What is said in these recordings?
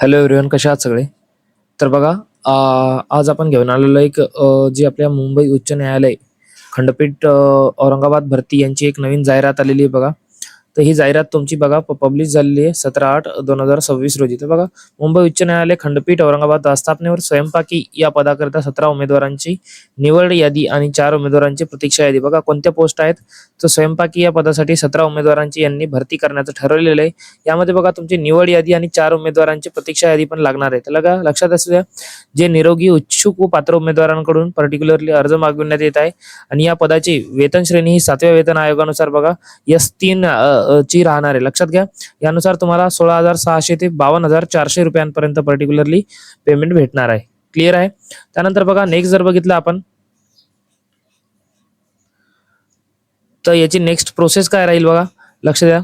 Hello everyone, कशा आहात सगळे? तर बघा, आज आपण घेऊन आलेलो एक जी आपल्या मुंबई उच्च न्यायालय खंडपीठ औरंगाबाद भरती यांची एक नवीन जाहिरात आलेली आहे बघा. तर ही जाहिरात तुमची बघा पब्लिश झालेली आहे 17/8/2026 रोजी. तर बघा, मुंबई उच्च न्यायालय खंडपीठ औरंगाबाद आस्थापनेवर स्वयंपाकी या पदाकरिता 17 उमेदवारांची निवड यादी आणि 4 उमेदवारांची प्रतीक्षा यादी. बघा कोणत्या पोस्ट आहेत, तर स्वयंपाकी या पदासाठी 17 उमेदवारांची यांनी भरती करण्याचं ठरवलेलं आहे. यामध्ये बघा तुमची निवड यादी आणि 4 उमेदवारांची प्रतीक्षा यादी पण लागणार आहे. तर बघा लक्षात असू द्या, जे निरोगी इच्छुक व पात्र उमेदवारांकडून पर्टिक्युलरली अर्ज मागविण्यात येत आहे आणि या पदाची वेतन श्रेणी ही 7व्या वेतन आयोगानुसार बघा S3 ची राहणार आहे. लक्षात घ्या, यानुसार तुम्हाला 16,600 ते 52,400 रुपयांपर्यंत पर्टिक्युलरली पेमेंट भेटणार आहे. क्लिअर आहे? त्यानंतर बघा नेक्स्ट जर बघितलं आपण, तर याची नेक्स्ट प्रोसेस काय राहील बघा, लक्ष द्या.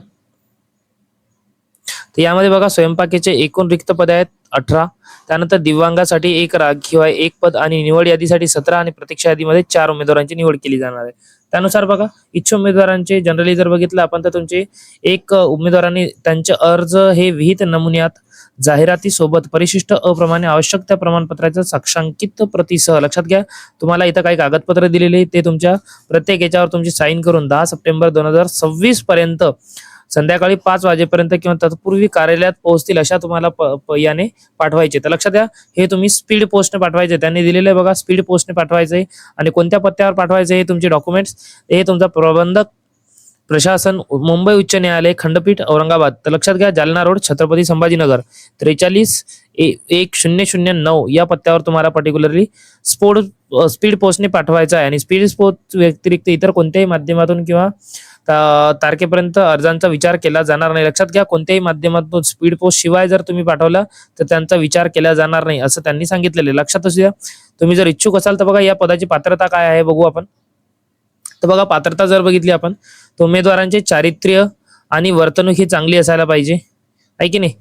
तर यामध्ये बघा स्वयंपाकीचे एकूण रिक्त पदे आहेत 18. त्यानंतर दिव्यांगासाठी 1 राखीव आहे 1 पद आणि निवड यादीसाठी 17 आणि प्रतीक्षा यादीमध्ये 4 उमेदवारांची निवड केली जाणार आहे. त्यानुसार बघा इच्छुक उमेदवारांचे जनरली जर बघितलं आपण, तर तुमचे एक उमेदवारांनी त्यांचे अर्ज हे विहित नमुन्यात जाहिरातीसोबत परिशिष्ट अप्रमाणे आवश्यक त्या प्रमाणपत्राच्या साक्षांकित प्रतीसह, लक्षात घ्या, तुम्हाला इथं काही कागदपत्र दिलेले ते तुमच्या प्रत्येक याच्यावर तुमची साईन करून 10 सप्टेंबर 2026 पर्यंत संध्याकाळी 5 वाजेपर्यंत किंवा तत्पूर्वी कार्यालयात पोहोचतील अशा तुम्हाला याने पाठवायचे. तर लक्षात द्या, हे तुम्ही स्पीड पोस्टने पाठवायचे. त्यांनी दिलेलं आहे बघा, स्पीड पोस्टने पाठवायचे. आणि कोणत्या पत्त्यावर पाठवायचे हे तुमचे डॉक्युमेंट्स, हे तुमचा प्रबंधक प्रशासन मुंबई उच्च न्यायालय खंडपीठ औरंगाबाद. तर लक्षात घ्या, जालना रोड छत्रपती संभाजीनगर 43-1009 या पत्त्यावर तुम्हाला पर्टिक्युलरली स्पीड पोस्टने पाठवायचा आहे. आणि स्पीड पोस्ट व्यतिरिक्त इतर कोणत्याही माध्यमातून किंवा तारखेपर्यंत अर्जांचा विचार केला जाणार नाही. लक्षात घ्या, कोणत्याही माध्यमातून स्पीड पोस्ट शिवाय जर तुम्ही पाठवला तर त्यांचा विचार केला जाणार नाही असं त्यांनी सांगितलेलं आहे. लक्षात असू द्या. तुम्ही जर इच्छुक असाल तर बघा या पदाची पात्रता काय आहे बघू आपण. तर बघा पात्रता जर बघितली आपण, तर उमेदवारांचे चारित्र्य आणि वर्तणूक ही चांगली असायला पाहिजे, आहे की नाही.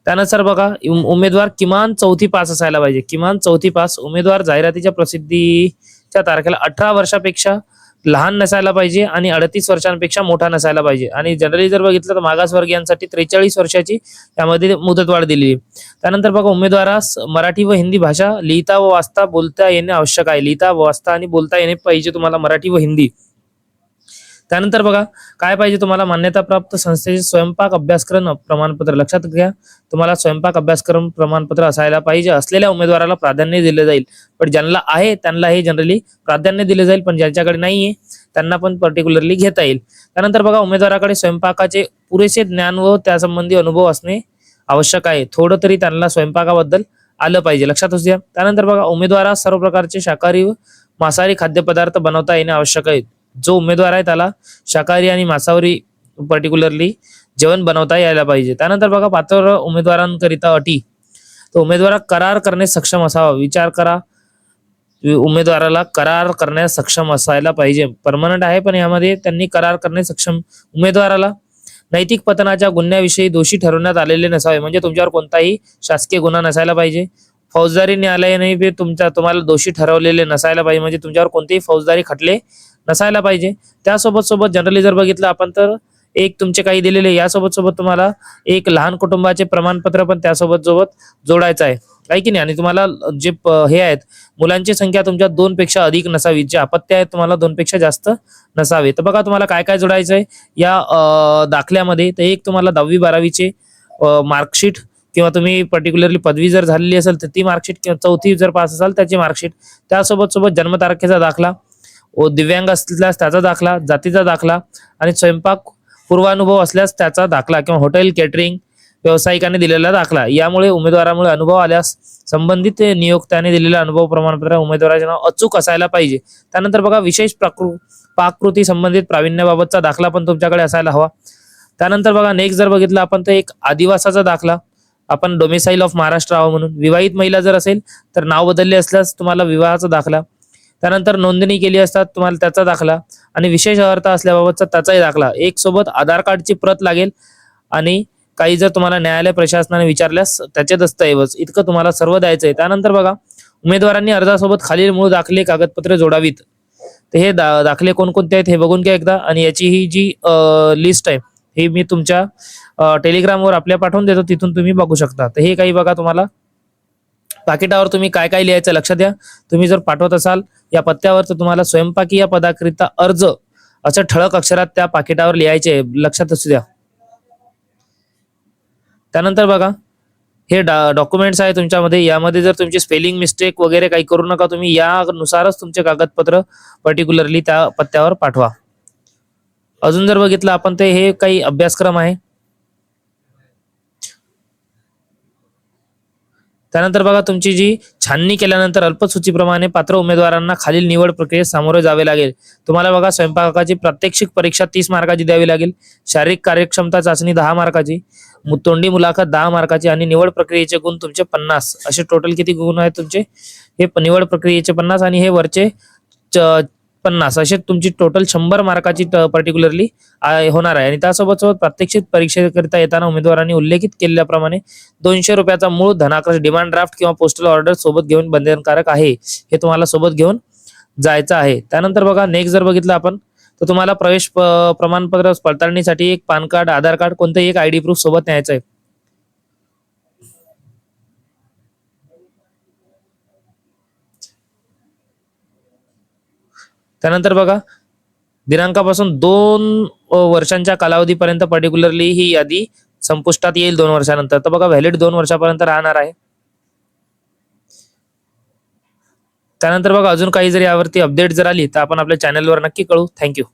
त्यानुसार बघा उमेदवार किमान 4थी पास असायला पाहिजे, किमान 4थी पास. उमेदवार जाहिरातीच्या प्रसिद्धीच्या तारखेला 18 वर्षापेक्षा लहान नसायला पाहिजे आणि 38 वर्षांपेक्षा मोठा नसायला पाहिजे. आणि जनरली जर बघितलं तर मागासवर्गीयांसाठी 43 वर्षाची यामध्ये मुदतवाढ दिली. त्यानंतर बघा उमेदवारास मराठी व हिंदी भाषा लिहिता व वाचता बोलता येणे आवश्यक आहे. लिहिता वाचता आणि बोलता येणे पाहिजे तुम्हाला, मराठी व हिंदी. त्यानंतर बघा काय पाहिजे तुम्हाला, मान्यताप्राप्त संस्थेचे स्वयंपाक अभ्यासक्रम प्रमाणपत्र. लक्षात घ्या, तुम्हाला स्वयंपाक अभ्यासक्रम प्रमाणपत्र असायला पाहिजे. असलेल्या उमेदवाराला प्राधान्य दिले जाईल, पण ज्यांना आहे त्यांना हे जनरली प्राधान्य दिले जाईल, पण ज्यांच्याकडे नाहीये त्यांना पण पर्टिक्युलरली घेता येईल. त्यानंतर बघा उमेदवाराकडे स्वयंपाकाचे पुरेसे ज्ञान व त्यासंबंधी अनुभव असणे आवश्यक आहे. थोडं तरी त्यांना स्वयंपाकाबद्दल आलं पाहिजे, लक्षात असू द्या. त्यानंतर बघा उमेदवारास सर्व प्रकारचे शाकाहारी व मांसाहारी खाद्यपदार्थ बनवता येणे आवश्यक आहे. जो उमेदवार आहे त्याला शाकाहारी आणि मांसाहारी पर्टिक्युलरली जेवण बनवता यायला पाहिजे. त्यानंतर बघा पात्र उमेदवारांकरिता अटी, तर उमेदवार करार करणे सक्षम असावा. विचार करा, उमेदवाराला करार करण्यास सक्षम असायला पाहिजे. परमनंट आहे पण यामध्ये त्यांनी करार करणे सक्षम. उमेदवाराला नैतिक पतनाच्या गुन्ह्याविषयी दोषी ठरवण्यात आलेले नसावे, म्हणजे तुमच्यावर कोणताही शासकीय गुन्हा नसायला पाहिजे. फौजदारी न्यायालयाने तुम्हाला दोषी ठरवलेले नसायला पाहिजे, म्हणजे तुमच्यावर कोणतेही फौजदारी खटले नसायला पाहिजे. त्यासोबत जनरली जर बघितलं आपण तर एक तुमचे काही दिलेले, यासोबत तुम्हाला एक लहान कुटुंबाचे प्रमाणपत्र पण त्यासोबत जोडायचं आहे की नाही. आणि तुम्हाला जे हे आहेत, मुलांची संख्या तुमच्या 2 पेक्षा अधिक नसावी, जे अपत्य आहेत तुम्हाला 2 पेक्षा जास्त नसावे. तर बघा तुम्हाला काय काय जोडायचं आहे या दाखल्यामध्ये. तर एक तुम्हाला 10वी 12वीचे मार्कशीट, किंवा तुम्ही पर्टिक्युलरली पदवी जर झालेली असेल तर ती मार्कशीट, किंवा 4थी जर पास असाल त्याची मार्कशीट. त्यासोबत जन्मतारखेचा दाखला, व दिव्यांग असल्यास त्याचा दाखला, जातीचा दाखला, आणि स्वयंपाक पूर्वानुभव असल्यास त्याचा दाखला, किंवा हॉटेल केटरिंग व्यावसायिकाने दिलेला दाखला. यामुळे उमेदवारामुळे अनुभव आल्यास संबंधित नियोक्त्याने दिलेला अनुभव प्रमाणपत्र उमेदवाराचे नाव अचूक असायला पाहिजे. त्यानंतर बघा विशेष पाककृती संबंधित प्रावीण्यबाबतचा दाखला पण तुमच्याकडे असायला हवा. त्यानंतर बघा नेक्स्ट जर बघितलं आपण तर एक आदिवासाचा दाखला, आपण डोमेसाईल ऑफ महाराष्ट्र आहो म्हणून. विवाहित महिला जर असेल तर नाव बदलले असल्यास तुम्हाला विवाहाचा दाखला. त्यानंतर नोंदणी केली असतात तुम्हाला त्याचा दाखला, आणि विशेष अर्थ असल्याबाबतचा त्याचाही दाखला. एक सोबत आधार कार्डची प्रत लागेल, आणि काही जर तुम्हाला न्यायालय प्रशासनाने विचारल्यास त्याचे दस्तऐवज, इतकं तुम्हाला सर्व द्यायचं आहे. त्यानंतर बघा उमेदवारांनी अर्जासोबत खालील मूळ दाखले कागदपत्रे जोडावीत. तर हे दाखले कोणकोणते आहेत हे बघून घ्या एकदा, आणि याची ही जी लिस्ट आहे हे मी तुमच्या टेलिग्रामवर आपल्या पाठवून देतो, तिथून तुम्ही बघू शकता. तर हे काही बघा, तुम्हाला पाकिटावर तुम्ही काय काय लिहायचं लक्षात द्या. तुम्ही जर पाठवत असाल या पत्त्यावर, तर तुम्हाला स्वयंपाकी या पदाकरिता अर्ज असं ठळक अक्षरात त्या पाकिटावर लिहायचे, लक्षात असू द्या. त्यानंतर बघा, हे डॉक्युमेंट्स आहे तुमच्यामध्ये, यामध्ये जर तुमची स्पेलिंग मिस्टेक वगैरे काही करू नका तुम्ही, यानुसारच तुमचे कागदपत्र पर्टिक्युलरली त्या पत्त्यावर पाठवा. अजून जर बघितलं आपण, तर हे काही अभ्यासक्रम आहे. त्यानंतर बघा, तुमची जी छाननी केल्यानंतर अल्पसूचीप्रमाणे पात्र उमेदवारांना खालील निवड प्रक्रियेत सामोरे जावे लागेल. तुम्हाला बघा, स्वयंपाकाची प्रात्यक्षिक परीक्षा 30 मार्काची द्यावी लागेल, शारीरिक कार्यक्षमता चाचणी 10 मार्काची, तोंडी मुलाखत 10 मार्काची आणि निवड प्रक्रियेचे गुण तुमचे 50. असे टोटल किती गुण आहेत तुमचे? हे निवड प्रक्रियेचे 50 आणि हे वरचे 50, असे तुमची टोटल 100 मार्काची पर्टिक्युलरली होणार आहे. आणि त्यासोबत सोबत प्रात्यक्षिक परीक्षेकरिता येताना उमेदवारांनी उल्लेखित केल्याप्रमाणे 200 रुपयाचा मूळ धनाकर्ष डिमांड ड्राफ्ट किंवा पोस्टल ऑर्डर सोबत घेऊन बंधनकारक आहे, हे तुम्हाला सोबत घेऊन जायचं आहे. त्यानंतर बघा, नेक्स्ट जर बघितलं आपण, तर तुम्हाला प्रवेश प्रमाणपत्र पडताळणीसाठी एक पॅन कार्ड, आधार कार्ड, कोणतंही एक आयडी प्रूफ सोबत न्यायचं आहे. त्यानंतर बघा, दिनांकापासून 2 वर्षांच्या कालावधीपर्यंत पर्टिक्युलरली ही यादी संपुष्टात येईल 2 वर्षानंतर. तर बघा, व्हॅलिड 2 वर्षापर्यंत राहणार आहे. त्यानंतर बघा, अजून काही जर यावरती अपडेट जर आली, तर आपण आपल्या चॅनलवर नक्की कळू. थँक्यू.